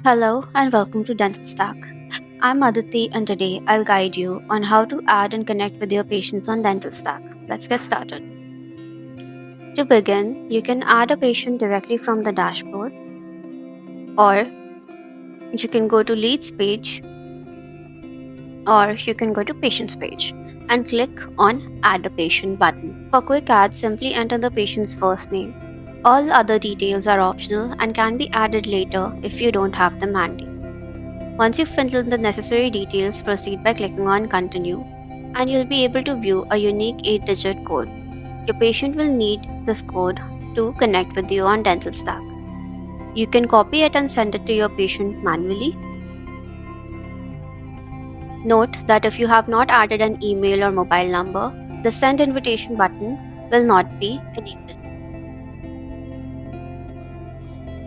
Hello and welcome to Dental Stack. I'm Aditi and today I'll guide you on how to add and connect with your patients on Dental Stack. Let's get started. To begin, you can add a patient directly from the dashboard or you can go to Leads page or you can go to Patients page and click on Add a Patient button. For quick add, simply enter the patient's first name. All other details are optional and can be added later if you don't have them handy. Once you've filled in the necessary details, proceed by clicking on Continue, and you'll be able to view a unique 8-digit code. Your patient will need this code to connect with you on Dental Stack. You can copy it and send it to your patient manually. Note that if you have not added an email or mobile number, the Send Invitation button will not be enabled.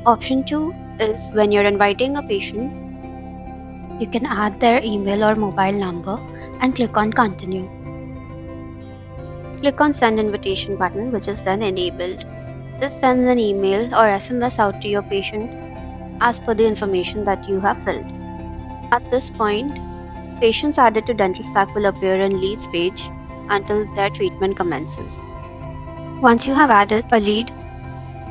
Option 2 is when you're inviting a patient, you can add their email or mobile number and click on Continue. Click on Send Invitation button, which is then enabled. This sends an email or SMS out to your patient as per the information that you have filled. At this point, patients added to Dental Stack will appear in Leads page until their treatment commences. Once you have added a lead,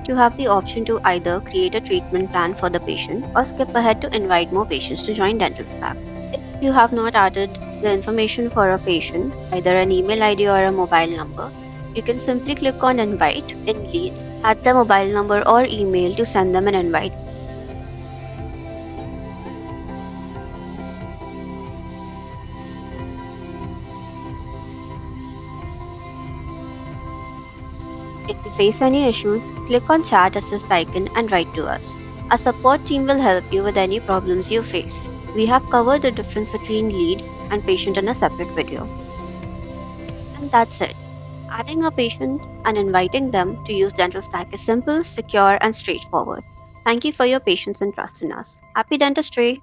you have the option to either create a treatment plan for the patient or skip ahead to invite more patients to join Dental Stack. If you have not added the information for a patient, either an email ID or a mobile number, you can simply click on Invite in Leads, add the mobile number or email to send them an invite. If you face any issues, click on Chat Assist icon and write to us. Our support team will help you with any problems you face. We have covered the difference between lead and patient in a separate video. And that's it. Adding a patient and inviting them to use Dental Stack is simple, secure, and straightforward. Thank you for your patience and trust in us. Happy dentistry!